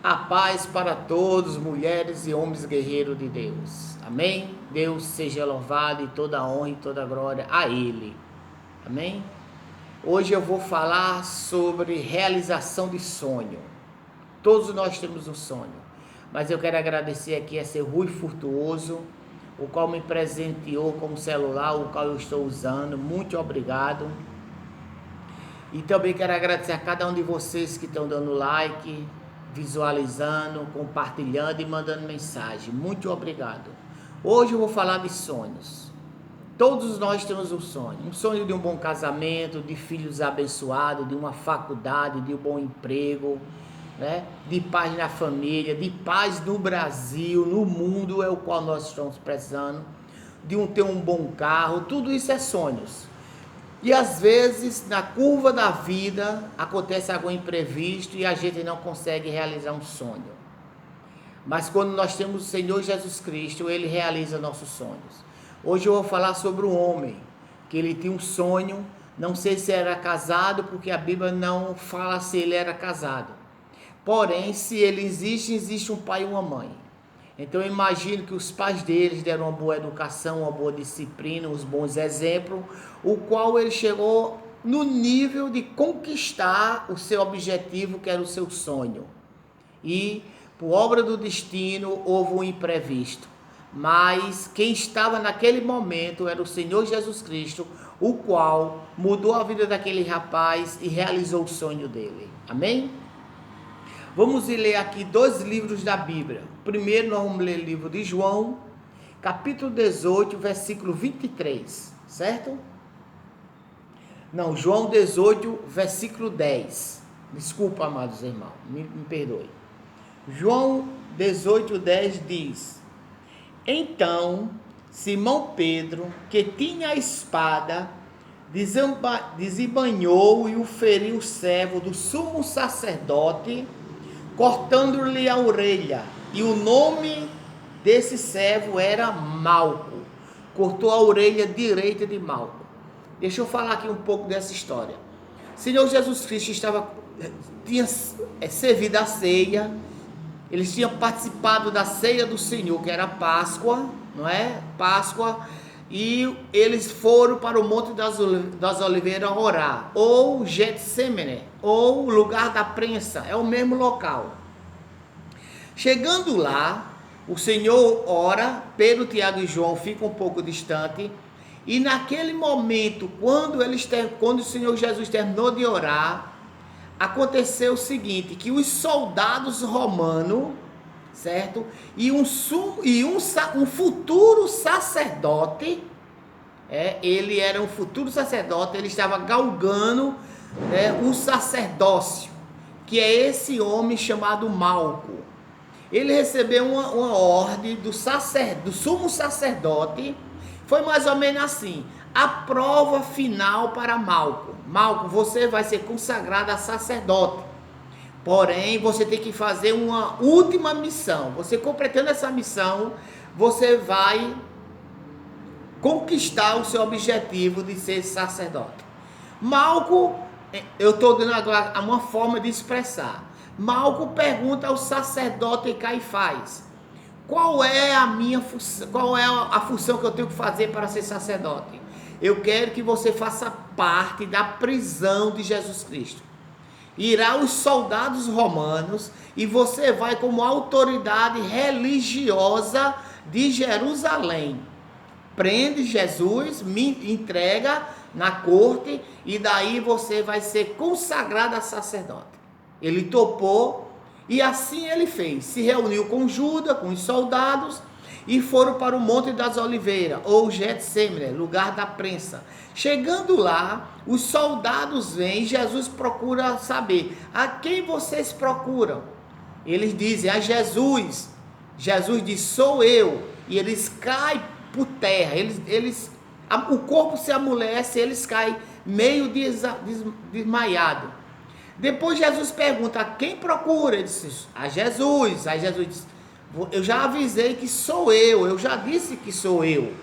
A paz para todos, mulheres e homens guerreiros de Deus. Amém? Deus seja louvado e toda a honra e toda a glória a Ele. Amém? Hoje eu vou falar sobre realização de sonho. Todos nós temos um sonho, mas eu quero agradecer aqui a seu Rui Furtuoso, o qual me presenteou com o celular, o qual eu estou usando. Muito obrigado. E também quero agradecer a cada um de vocês que estão dando like, visualizando, compartilhando e mandando mensagem. Muito obrigado. Hoje eu vou falar de sonhos. Todos nós temos um sonho de um bom casamento, de filhos abençoados, de uma faculdade, de um bom emprego, né? De paz na família, de paz no Brasil, no mundo é o qual nós estamos precisando, de ter um bom carro. Tudo isso é sonhos. E às vezes, na curva da vida, acontece algum imprevisto e a gente não consegue realizar um sonho. Mas quando nós temos o Senhor Jesus Cristo, Ele realiza nossos sonhos. Hoje eu vou falar sobre um homem, que ele tinha um sonho, não sei se era casado, porque a Bíblia não fala se ele era casado. Porém, se ele existe, existe um pai e uma mãe. Então eu imagino que os pais deles deram uma boa educação, uma boa disciplina, uns bons exemplos, o qual ele chegou no nível de conquistar o seu objetivo, que era o seu sonho. E, por obra do destino, houve um imprevisto. Mas quem estava naquele momento era o Senhor Jesus Cristo, o qual mudou a vida daquele rapaz e realizou o sonho dele. Amém? Vamos ler aqui dois livros da Bíblia. Primeiro nós vamos ler o livro de João, capítulo 18, versículo 23, certo? Não, João 18, versículo 10. Desculpa, amados irmãos, me perdoe. João 18, 10 diz: Então Simão Pedro, que tinha a espada, desembainhou e o feriu o servo do sumo sacerdote, cortando-lhe a orelha, e o nome desse servo era Malco. Cortou a orelha direita de Malco. Deixa eu falar aqui um pouco dessa história. O Senhor Jesus Cristo tinha servido a ceia, eles tinham participado da ceia do Senhor, que era Páscoa, não é? Páscoa, e eles foram para o Monte das Oliveiras orar, ou Getsemane, ou lugar da prensa, é o mesmo local. Chegando lá, o Senhor ora, Pedro, Tiago e João ficam um pouco distante, e naquele momento, quando o Senhor Jesus terminou de orar, aconteceu o seguinte, que os soldados romanos, certo? E um futuro sacerdote, ele era um futuro sacerdote, ele estava galgando, o sacerdócio, que é esse homem chamado Malco. Ele recebeu uma ordem do sumo sacerdote, foi mais ou menos assim: a prova final para Malco. Malco, você vai ser consagrado a sacerdote. Porém, você tem que fazer uma última missão. Você completando essa missão, você vai conquistar o seu objetivo de ser sacerdote. Malco, eu estou dando agora uma forma de expressar. Malco pergunta ao sacerdote Caifás: qual é a minha função? Qual é a função que eu tenho que fazer para ser sacerdote? Eu quero que você faça parte da prisão de Jesus Cristo. Irá os soldados romanos e você vai como autoridade religiosa de Jerusalém. Prende Jesus, me entrega na corte e daí você vai ser consagrado a sacerdote. Ele topou e assim ele fez. Se reuniu com Judas, com os soldados, e foram para o Monte das Oliveiras, ou Getsemane, lugar da prensa. Chegando lá, os soldados vêm, Jesus procura saber: a quem vocês procuram? Eles dizem: a Jesus. Jesus diz: sou eu. E eles caem por terra, o corpo se amolece, eles caem meio desmaiado. Depois Jesus pergunta: a quem procura? Ele diz: a Jesus. Aí Jesus diz: eu já avisei que sou eu já disse que sou eu.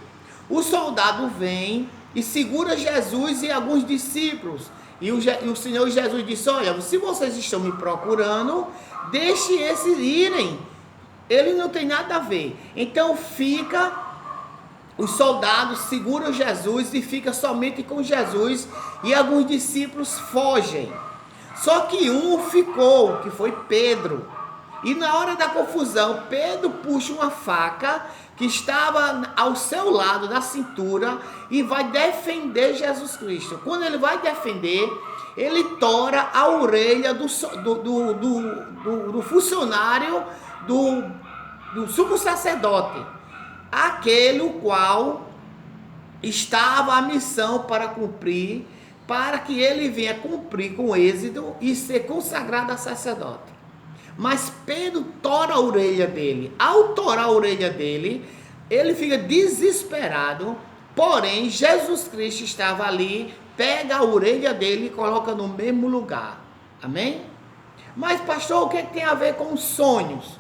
O soldado vem e segura Jesus e alguns discípulos E o Senhor Jesus disse: olha, se vocês estão me procurando, deixe esses irem. Ele não tem nada a ver. Então os soldados seguram Jesus e fica somente com Jesus, e alguns discípulos fogem. Só que um ficou, que foi Pedro. E na hora da confusão, Pedro puxa uma faca que estava ao seu lado, na cintura, e vai defender Jesus Cristo. Quando ele vai defender, ele tora a orelha do funcionário do sumo sacerdote, aquele o qual estava a missão para cumprir, para que ele venha cumprir com êxito e ser consagrado a sacerdote. Mas Pedro tora a orelha dele. Ao torar a orelha dele, ele fica desesperado. Porém, Jesus Cristo estava ali, pega a orelha dele e coloca no mesmo lugar. Amém? Mas, pastor, o que tem a ver com sonhos?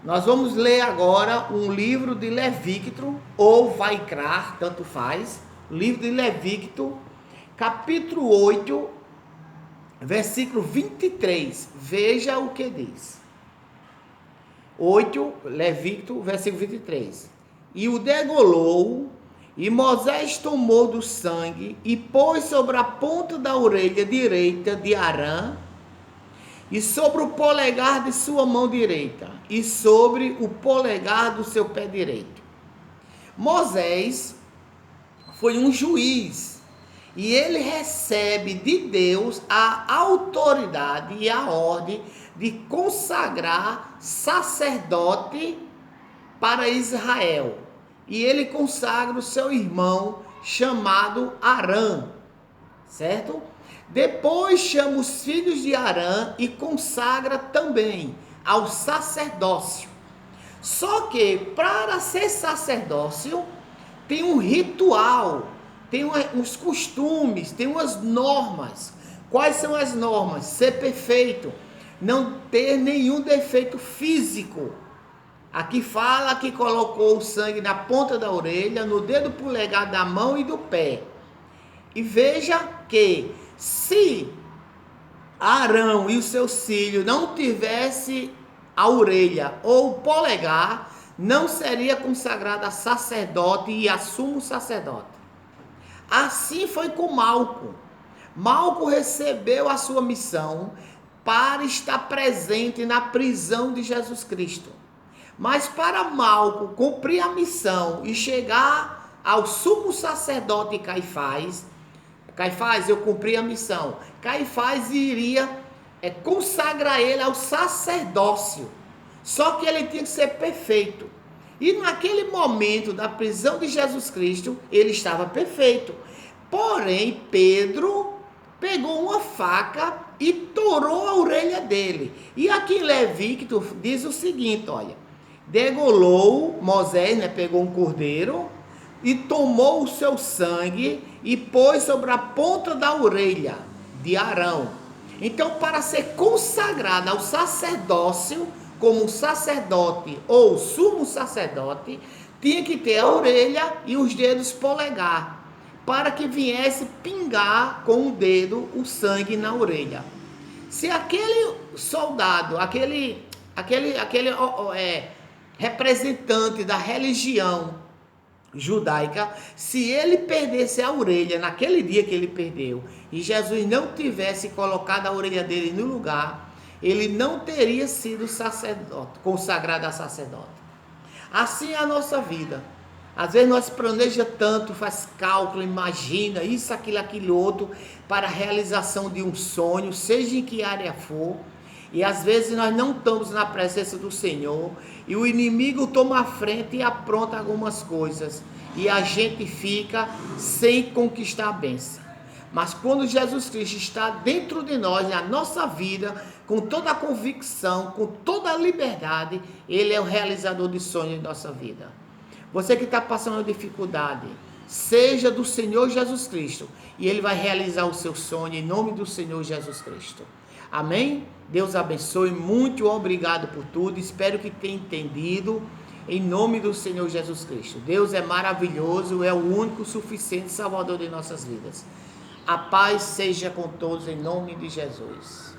Nós vamos ler agora um livro de Levítico, ou Vaikra, tanto faz. Livro de Levítico, capítulo 8, versículo 23, veja o que diz. 8, Levítico, versículo 23. E o degolou, e Moisés tomou do sangue, e pôs sobre a ponta da orelha direita de Arão, e sobre o polegar de sua mão direita, e sobre o polegar do seu pé direito. Moisés foi um juiz, e ele recebe de Deus a autoridade e a ordem de consagrar sacerdote para Israel. E ele consagra o seu irmão chamado Arão, certo? Depois chama os filhos de Arão e consagra também ao sacerdócio. Só que para ser sacerdócio tem um ritual, tem uns costumes, tem umas normas. Quais são as normas? Ser perfeito, não ter nenhum defeito físico. Aqui fala que colocou o sangue na ponta da orelha, no dedo polegar da mão e do pé. E veja que se Arão e os seus filhos não tivessem a orelha ou o polegar, não seria consagrado a sacerdote e a sumo sacerdote. Assim foi com Malco. Malco recebeu a sua missão para estar presente na prisão de Jesus Cristo. Mas para Malco cumprir a missão e chegar ao sumo sacerdote Caifás, eu cumpri a missão. Caifás iria consagrar ele ao sacerdócio. Só que ele tinha que ser perfeito. E naquele momento da prisão de Jesus Cristo, ele estava perfeito. Porém, Pedro pegou uma faca e torou a orelha dele. E aqui em Levítico diz o seguinte, olha. Degolou Moisés, pegou um cordeiro e tomou o seu sangue e pôs sobre a ponta da orelha de Arão. Então, para ser consagrado ao sacerdócio, como sacerdote ou sumo sacerdote, tinha que ter a orelha e os dedos polegar, para que viesse pingar com o dedo o sangue na orelha. Se aquele soldado, aquele representante da religião judaica, se ele perdesse a orelha naquele dia que ele perdeu, e Jesus não tivesse colocado a orelha dele no lugar, ele não teria sido sacerdote, consagrado a sacerdote. Assim é a nossa vida. Às vezes nós planejamos tanto, faz cálculo, imagina isso, aquilo outro, para a realização de um sonho, seja em que área for, e às vezes nós não estamos na presença do Senhor, e o inimigo toma a frente e apronta algumas coisas, e a gente fica sem conquistar a bênção. Mas quando Jesus Cristo está dentro de nós, na nossa vida, com toda a convicção, com toda a liberdade, Ele é o realizador de sonhos em nossa vida. Você que está passando dificuldade, seja do Senhor Jesus Cristo, e Ele vai realizar o seu sonho em nome do Senhor Jesus Cristo. Amém? Deus abençoe, muito obrigado por tudo, espero que tenha entendido, em nome do Senhor Jesus Cristo. Deus é maravilhoso, é o único, suficiente Salvador de nossas vidas. A paz seja com todos em nome de Jesus.